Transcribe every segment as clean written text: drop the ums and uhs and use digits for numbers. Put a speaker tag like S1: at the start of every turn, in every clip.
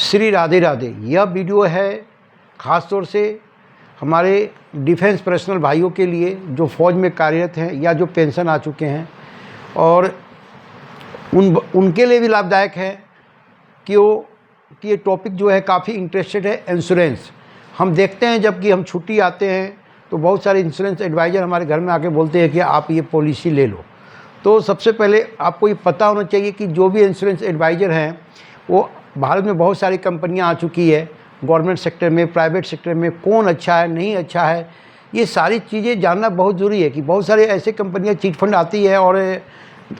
S1: श्री राधे राधे। यह वीडियो है ख़ास तौर से हमारे डिफेंस पर्सनल भाइयों के लिए जो फ़ौज में कार्यरत हैं या जो पेंशन आ चुके हैं, और उनके लिए भी लाभदायक है कि ये टॉपिक जो है काफ़ी इंटरेस्टेड है। इंश्योरेंस हम देखते हैं, जबकि हम छुट्टी आते हैं तो बहुत सारे इंश्योरेंस एडवाइज़र हमारे घर में आके बोलते हैं कि आप ये पॉलिसी ले लो। तो सबसे पहले आपको ये पता होना चाहिए कि जो भी इंश्योरेंस एडवाइज़र हैं वो भारत में बहुत सारी कंपनियां आ चुकी है, गवर्नमेंट सेक्टर में, प्राइवेट सेक्टर में, कौन अच्छा है नहीं अच्छा है, ये सारी चीज़ें जानना बहुत ज़रूरी है। कि बहुत सारे ऐसे कंपनियां चीट फंड आती है और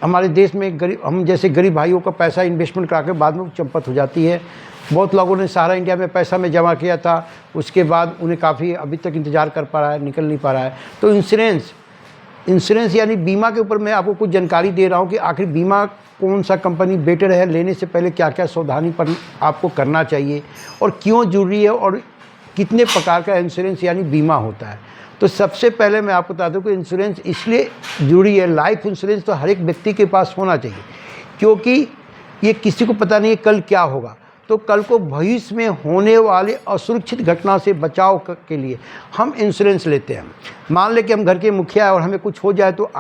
S1: हमारे देश में हम जैसे गरीब भाइयों का पैसा इन्वेस्टमेंट करा के बाद में चंपत हो जाती है। बहुत लोगों ने सहारा इंडिया में पैसा में जमा किया था, उसके बाद उन्हें काफ़ी अभी तक इंतज़ार कर पा रहा है, निकल नहीं पा रहा है। तो इंश्योरेंस यानी बीमा के ऊपर मैं आपको कुछ जानकारी दे रहा हूँ कि आखिर बीमा कौन सा कंपनी बेटर है, लेने से पहले क्या क्या सावधानी पर आपको करना चाहिए और क्यों जरूरी है, और कितने प्रकार का इंश्योरेंस यानी बीमा होता है। तो सबसे पहले मैं आपको बता दूं कि इंश्योरेंस इसलिए जरूरी है, लाइफ इंश्योरेंस तो हर एक व्यक्ति के पास होना चाहिए, क्योंकि ये किसी को पता नहीं है कल क्या होगा। तो कल को भविष्य में होने वाले असुरक्षित घटना से बचाव के लिए हम इंश्योरेंस लेते हैं। मान लें कि हम घर के मुखिया हैं और हमें कुछ हो जाए, तो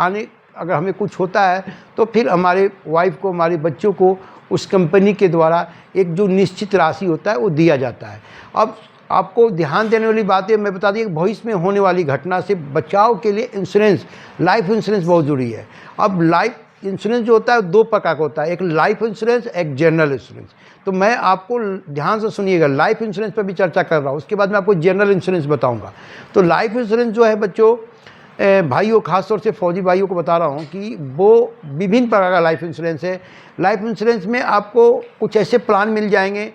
S1: अगर हमें कुछ होता है तो फिर हमारे वाइफ को, हमारे बच्चों को उस कंपनी के द्वारा एक जो निश्चित राशि होता है वो दिया जाता है। अब आपको ध्यान देने वाली बात है, मैं बता दी कि भविष्य में होने वाली घटना से बचाव के लिए इंश्योरेंस, लाइफ इंश्योरेंस बहुत ज़रूरी है। अब लाइफ इंश्योरेंस जो होता है दो प्रकार का होता है, एक लाइफ इंश्योरेंस, एक जनरल इंश्योरेंस। तो मैं आपको ध्यान से सुनिएगा, लाइफ इंश्योरेंस पर भी चर्चा कर रहा हूँ, उसके बाद मैं आपको जनरल इंश्योरेंस बताऊँगा। तो लाइफ इंश्योरेंस जो है बच्चों, भाइयों, खासतौर से फौजी भाइयों को बता रहा हूँ कि वो विभिन्न प्रकार का लाइफ इंश्योरेंस है। लाइफ इंश्योरेंस में आपको कुछ ऐसे प्लान मिल जाएंगे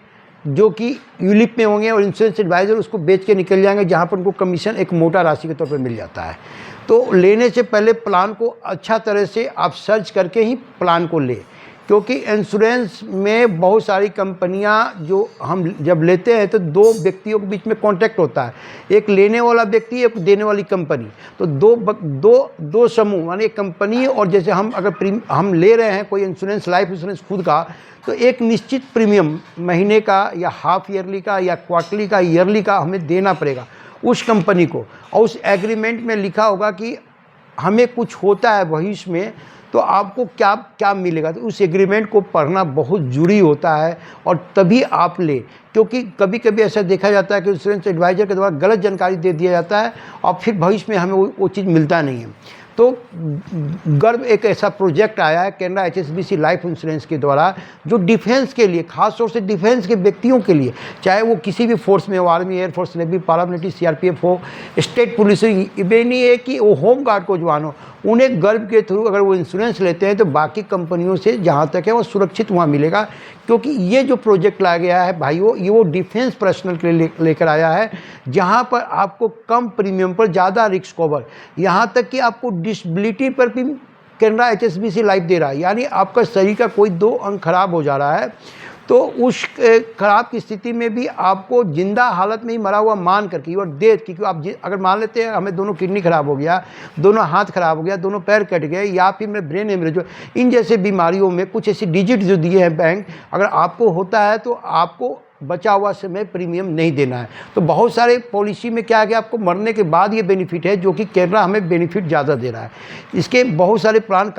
S1: जो कि यूलिप में होंगे और इंश्योरेंस एडवाइज़र उसको बेच के निकल जाएंगे, जहाँ पर उनको कमीशन एक मोटा राशि के तौर पर मिल जाता है। तो लेने से पहले प्लान को अच्छा तरह से आप सर्च करके ही प्लान को लें, क्योंकि इंश्योरेंस में बहुत सारी कंपनियां जो हम जब लेते हैं तो दो व्यक्तियों के बीच में कॉन्टैक्ट होता है, एक लेने वाला व्यक्ति, एक देने वाली कंपनी। तो दो समूह माने एक कंपनी, और जैसे हम अगर हम ले रहे हैं कोई इंश्योरेंस, लाइफ इंश्योरेंस खुद का, तो एक निश्चित प्रीमियम महीने का या हाफ ईयरली का या क्वार्टरली का, ईयरली का हमें देना पड़ेगा उस कंपनी को। और उस एग्रीमेंट में लिखा होगा कि हमें कुछ होता है भविष्य में तो आपको क्या क्या मिलेगा। तो उस एग्रीमेंट को पढ़ना बहुत ज़रूरी होता है और तभी आप ले, क्योंकि कभी कभी ऐसा देखा जाता है कि इंश्योरेंस एडवाइज़र के द्वारा गलत जानकारी दे दिया जाता है और फिर भविष्य में हमें वो चीज़ मिलता नहीं है। तो गर्व एक ऐसा प्रोजेक्ट आया है केनरा HSBC लाइफ इंश्योरेंस के द्वारा, जो डिफेंस के लिए, खास तौर से डिफेंस के व्यक्तियों के लिए, चाहे वो किसी भी फोर्स में हो, army, air force, navy, paramilitary, CRPF हो, स्टेट पुलिस, ये नहीं है कि वो होम गार्ड को जवान हो, उन्हें गर्व के थ्रू अगर वो इंश्योरेंस लेते हैं तो बाकी कंपनियों से जहाँ तक है वो सुरक्षित वहाँ मिलेगा। क्योंकि ये जो प्रोजेक्ट लाया गया है भाइयों, ये वो डिफेंस पर्सनल के लिए लेकर आया है, जहाँ पर आपको कम प्रीमियम पर ज़्यादा रिस्क कवर, यहाँ तक कि आपको डिसेबिलिटी पर भी केनरा HSBC लाइफ दे रहा है। यानी आपका शरीर का कोई 2 अंग खराब हो जा रहा है तो उस खराब की स्थिति में भी आपको जिंदा हालत में ही मरा हुआ मान करके और डेथ, क्योंकि आप अगर मान लेते हैं हमें दोनों किडनी खराब हो गया, दोनों हाथ खराब हो गया, दोनों पैर कट गए, या फिर मेरे ब्रेन हेमरेज हो, इन जैसे बीमारियों में कुछ ऐसी डिजिट जो दिए हैं बैंक, अगर आपको होता है तो आपको बचा हुआ समय प्रीमियम नहीं देना है। तो बहुत सारे पॉलिसी में क्या है कि आपको मरने के बाद ये बेनिफिट है, जो कि केनरा हमें बेनिफिट ज़्यादा दे रहा है। इसके बहुत सारे प्लान,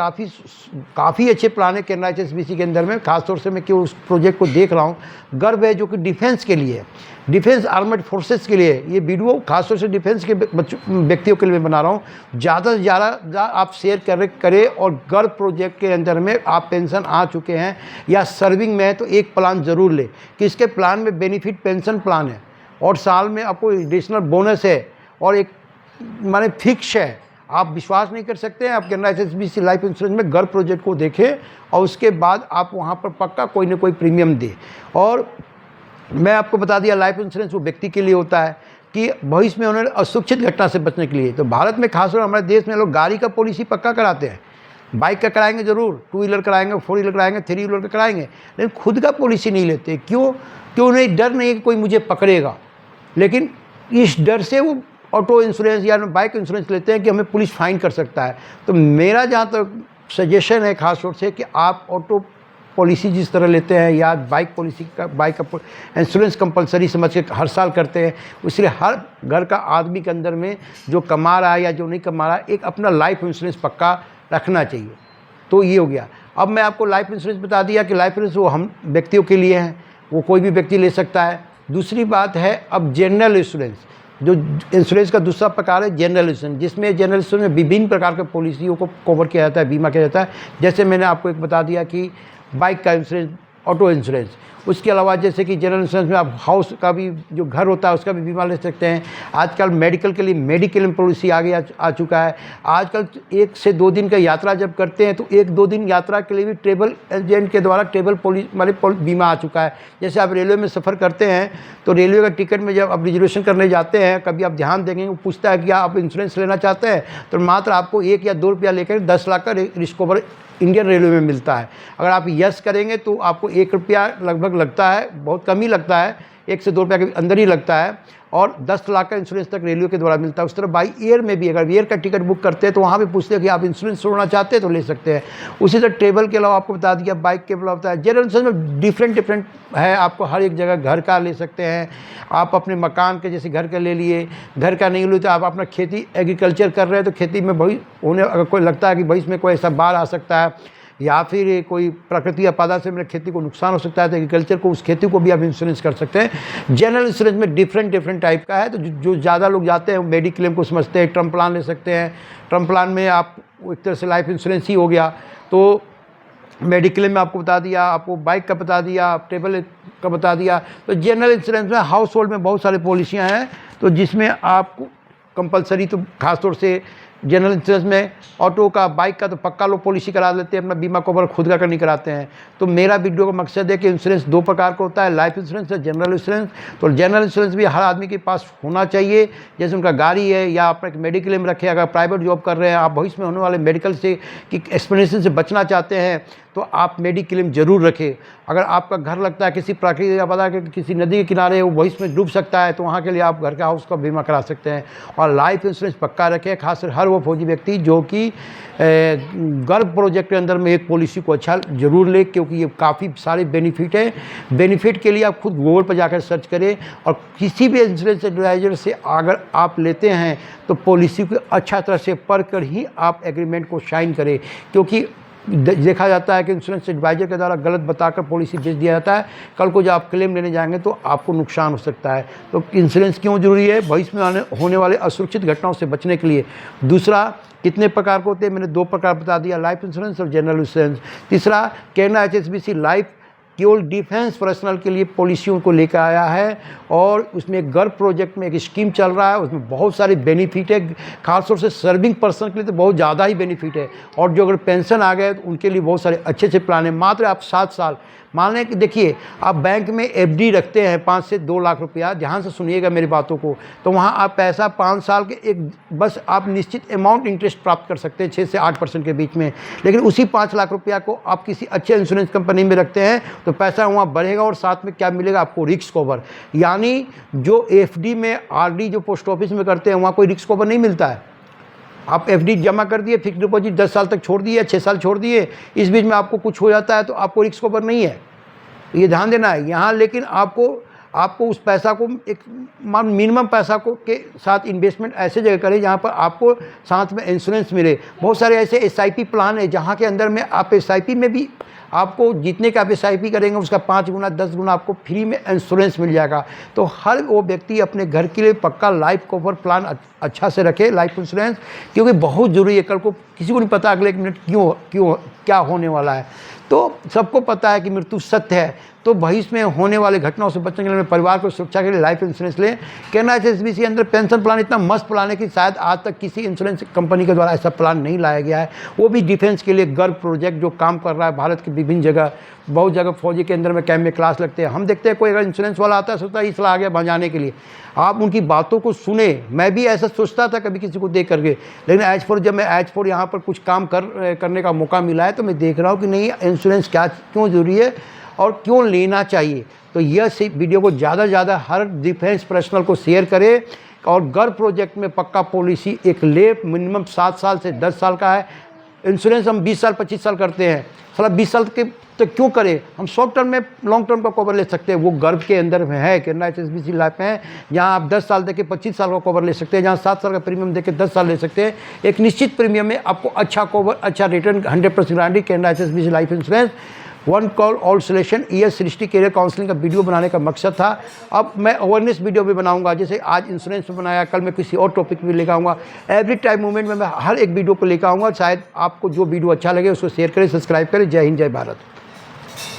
S1: काफ़ी अच्छे प्लान है केनरा HSBC के अंदर में। खासतौर से मैं क्यों उस प्रोजेक्ट को देख रहा हूँ, गर्व है, जो कि डिफेंस के लिए, डिफेंस आर्मड फोर्सेस के लिए ये वीडियो खासतौर से डिफेंस के व्यक्तियों के लिए मैं बना रहा हूँ। ज़्यादा से ज़्यादा आप शेयर करें और गर्व प्रोजेक्ट के अंदर में आप पेंशन आ चुके हैं या सर्विंग में हैं तो एक प्लान ज़रूर लें, कि इसके प्लान में बेनिफिट पेंशन प्लान है और साल में आपको एडिशनल बोनस है और एक माने फिक्स है। आप विश्वास नहीं कर सकते हैं, आप केनरा HSBC लाइफ इंश्योरेंस में गर्व प्रोजेक्ट को देखें और उसके बाद आप वहाँ पर पक्का कोई ना कोई प्रीमियम दें। और मैं आपको बता दिया, लाइफ इंश्योरेंस वो व्यक्ति के लिए होता है कि भविष्य में उन्हें असुरक्षित घटना से बचने के लिए। तो भारत में खासतौर हमारे देश में लोग गाड़ी का पॉलिसी पक्का कराते हैं, बाइक का कराएंगे ज़रूर, 2 व्हीलर कराएंगे, 4 व्हीलर कराएंगे, 3 व्हीलर का कराएंगे, लेकिन खुद का पॉलिसी नहीं लेते। क्यों? उन्हें डर नहीं है कि कोई मुझे पकड़ेगा, लेकिन इस डर से वो ऑटो इंश्योरेंस या बाइक इंश्योरेंस लेते हैं कि हमें पुलिस फाइन कर सकता है। तो मेरा जहाँ तक सजेशन है खास तौर से कि आप ऑटो पॉलिसी जिस तरह लेते हैं या बाइक पॉलिसी का बाइक का इंश्योरेंस कंपलसरी समझ के हर साल करते हैं, इसलिए हर घर का आदमी के अंदर में जो कमा रहा है या जो नहीं कमा रहा है एक अपना लाइफ इंश्योरेंस पक्का रखना चाहिए। तो ये हो गया। अब मैं आपको लाइफ इंश्योरेंस बता दिया कि लाइफ इंश्योरेंस वो हम व्यक्तियों के लिए हैं, वो कोई भी व्यक्ति ले सकता है। दूसरी बात है अब जनरल इंश्योरेंस, जो इंश्योरेंस का दूसरा प्रकार है जनरल इंश्योरेंस, जिसमें जनरल इंश्योरेंस में विभिन्न प्रकार के पॉलिसियों को कवर किया जाता है, बीमा किया जाता है। जैसे मैंने आपको एक बता दिया कि बाइक का इंश्योरेंस, ऑटो इंश्योरेंस, उसके अलावा जैसे कि जनरल इंश्योरेंस में आप हाउस का भी जो घर होता है उसका भी बीमा ले सकते हैं। आजकल मेडिकल के लिए मेडिक्लेम पॉलिसी आगे आ चुका है। आजकल 1 से 2 दिन का यात्रा जब करते हैं तो 1-2 दिन यात्रा के लिए भी ट्रेवल एजेंट के द्वारा ट्रेवल बीमा आ चुका है। जैसे आप रेलवे में सफ़र करते हैं तो रेलवे का टिकट में जब आप रिजर्वेशन करने जाते हैं, कभी आप ध्यान देंगे वो पूछता है कि आप इंश्योरेंस लेना चाहते हैं, तो मात्र आपको 1 या 2 रुपया लेकर 10 लाख का रिस्क कवर इंडियन रेलवे में मिलता है। अगर आप यस करेंगे तो आपको 1 रुपया लगभग लगता है, बहुत कम ही लगता है, 1 से 2 रुपया के अंदर ही लगता है, और 10 लाख का इंश्योरेंस तक रेलवे के द्वारा मिलता है। उस तरह बाई एयर में भी अगर एयर का टिकट बुक करते हैं तो वहाँ भी पूछते हैं कि आप इंश्योरेंस छोड़ना चाहते हैं तो ले सकते हैं। उसी तरह ट्रेवल के अलावा आपको बता दिया, बाइक के अलावा बताया, जनरल इंश्योरेंस में डिफरेंट है। आपको हर एक जगह घर का ले सकते हैं, आप अपने मकान के जैसे घर का ले लिए, घर का नहीं लिए तो आप अपना खेती एग्रीकल्चर कर रहे हैं तो खेती में अगर कोई लगता है कि भविष्य में कोई ऐसा बाढ़ आ सकता है या फिर कोई प्राकृतिक आपदा से मेरे खेती को नुकसान हो सकता है तो एग्रीकल्चर को, उस खेती को भी आप इंश्योरेंस कर सकते हैं। जनरल इंश्योरेंस में डिफरेंट टाइप का है। तो जो ज़्यादा लोग जाते हैं मेडिक्लेम को समझते हैं, टर्म प्लान ले सकते हैं। टर्म प्लान में आप एक तरह से लाइफ इंश्योरेंस ही हो गया। तो मेडिक्लेम में आपको बता दिया, आपको बाइक का बता दिया, ट्रेवल का बता दिया। तो जनरल इंश्योरेंस में हाउस होल्ड में बहुत सारी पॉलिसियाँ हैं, तो जिसमें आपको कंपलसरी तो खासतौर से जनरल इंश्योरेंस में ऑटो का, बाइक का तो पक्का लोग पॉलिसी करा लेते हैं, अपना बीमा कवर खुद का नहीं कराते हैं। तो मेरा वीडियो का मकसद है कि इंश्योरेंस 2 प्रकार का होता है, लाइफ इंश्योरेंस और जनरल इंश्योरेंस। तो जनरल इंश्योरेंस भी हर आदमी के पास होना चाहिए। जैसे उनका गाड़ी है या आप एक मेडिक्लेम रखे, अगर प्राइवेट जॉब कर रहे हैं, आप भविष्य में होने वाले मेडिकल से कि एक्सपेंसेस से बचना चाहते हैं तो आप मेडिक्लेम जरूर रखें। अगर आपका घर लगता है किसी प्राकृतिक आपदा के किसी नदी के किनारे, वो भविष्य में डूब सकता है तो वहाँ के लिए आप घर का हाउस का बीमा करा सकते हैं। और लाइफ इंश्योरेंस पक्का रखें, खासकर हर वो फौजी व्यक्ति जो कि गर्भ प्रोजेक्ट के अंदर में एक पॉलिसी को अच्छा जरूर ले, क्योंकि ये काफ़ी सारे बेनिफिट हैं। बेनिफिट के लिए आप खुद गूगल पर जाकर सर्च करें और किसी भी इंश्योरेंस एडवाइज़र से अगर आप लेते हैं तो पॉलिसी को अच्छा तरह से पढ़ कर ही आप एग्रीमेंट को साइन करें, क्योंकि देखा जाता है कि इंश्योरेंस एडवाइज़र के द्वारा गलत बताकर पॉलिसी बेच दिया जाता है। कल को जब आप क्लेम लेने जाएंगे तो आपको नुकसान हो सकता है। तो इंश्योरेंस क्यों जरूरी है? भविष्य में होने वाले असुरक्षित घटनाओं से बचने के लिए। दूसरा, कितने प्रकार के होते हैं? मैंने 2 प्रकार बता दिया, लाइफ इंश्योरेंस और जनरल इंश्योरेंस। तीसरा, केनरा HSBC लाइफ केवल डिफेंस पर्सनल के लिए पॉलिसियों को लेकर आया है, और उसमें गर्व प्रोजेक्ट में एक स्कीम चल रहा है, उसमें बहुत सारे बेनिफिट है। खासतौर से सर्विंग पर्सन के लिए तो बहुत ज़्यादा ही बेनिफिट है, और जो अगर पेंशन आ गए तो उनके लिए बहुत सारे अच्छे प्लान है। मात्र आप 7 साल, मान लें कि देखिए आप बैंक में FD रखते हैं 5 से 2 लाख रुपया, ध्यान से सुनिएगा मेरी बातों को, तो वहाँ आप पैसा 5 साल के एक बस आप निश्चित अमाउंट इंटरेस्ट प्राप्त कर सकते हैं 6 से 8% के बीच में। लेकिन उसी 5 लाख रुपया को आप किसी अच्छे इंश्योरेंस कंपनी में रखते हैं तो पैसा वहाँ बढ़ेगा, और साथ में क्या मिलेगा आपको? Risk cover. यानी जो FD में RD जो पोस्ट ऑफिस में करते हैं वहाँ कोई रिस्क कवर नहीं मिलता है। आप FD जमा कर दिए, फिक्स डिपॉजिट 10 साल तक छोड़ दिए, 6 साल छोड़ दिए, इस बीच में आपको कुछ हो जाता है तो आपको रिस्क कवर नहीं है, ये ध्यान देना है यहाँ। लेकिन आपको उस पैसा को एक मिनिमम पैसा को के साथ इन्वेस्टमेंट ऐसे जगह करें जहाँ पर आपको साथ में इंश्योरेंस मिले। बहुत सारे ऐसे SIP प्लान है जहाँ के अंदर में आप SIP में भी आपको जितने का आप SIP करेंगे उसका 5 गुना 10 गुना आपको फ्री में इंश्योरेंस मिल जाएगा। तो हर वो व्यक्ति अपने घर के लिए पक्का लाइफ कवर प्लान अच्छा से रखे, लाइफ इंश्योरेंस, क्योंकि बहुत ज़रूरी है। कल को किसी को नहीं पता अगले 1 मिनट क्यों क्या होने वाला है। तो सबको पता है कि मृत्यु सत्य है, तो भविष्य में होने वाले घटनाओं से बचने के लिए परिवार को सुरक्षा के लिए लाइफ इंश्योरेंस लें। केनरा HSBC अंदर पेंशन प्लान इतना मस्त प्लान है कि शायद आज तक किसी इंश्योरेंस कंपनी के द्वारा ऐसा प्लान नहीं लाया गया है। वो भी डिफेंस के लिए गर्व प्रोजेक्ट जो काम कर रहा है भारत के विभिन्न जगह, बहुत जगह फौजी के अंदर में कैंप में क्लास लगते हैं। हम देखते हैं कोई अगर इंश्योरेंस वाला आता है सोचता है इसलिए आ गया बचाने के लिए, आप उनकी बातों को सुने। मैं भी ऐसा सोचता था कभी किसी को देख करके, लेकिन जब मैं एज फोर यहाँ पर कुछ काम करने का मौका मिला है तो मैं देख रहा हूँ कि नहीं इंश्योरेंस क्यों ज़रूरी है और क्यों लेना चाहिए। तो यह वीडियो को ज़्यादा से ज़्यादा हर डिफेंस पर्सनल को शेयर करें, और गर्व प्रोजेक्ट में पक्का पॉलिसी एक ले, मिनिमम 7 साल से 10 साल का है। इंश्योरेंस हम 20 साल 25 साल करते हैं, साला 20 साल के तो क्यों करें? हम शॉर्ट टर्म में लॉन्ग टर्म का कवर ले सकते हैं। वो गर्व के अंदर में है कि HSBC लाइफ में है, जहाँ आप 10 साल देके 25 साल का कवर ले सकते हैं, जहाँ 7 साल का प्रीमियम देके 10 साल ले सकते हैं। एक निश्चित प्रीमियम में आपको अच्छा कवर, अच्छा return, 100% guarantee Canara HSBC life insurance. One call all solution ईयर सृष्टि कैरियर काउंसलिंग का वीडियो बनाने का मकसद था। अब मैं अवेयरनेस वीडियो भी बनाऊंगा, जैसे आज इंश्योरेंस में बनाया, कल मैं किसी और टॉपिक भी लेकर आऊँगा। एवरी टाइम मूवमेंट में मैं हर एक वीडियो को लेकर आऊँगा। शायद आपको जो वीडियो अच्छा लगे उसको शेयर करें, सब्सक्राइब करें। जय हिंद, जय भारत।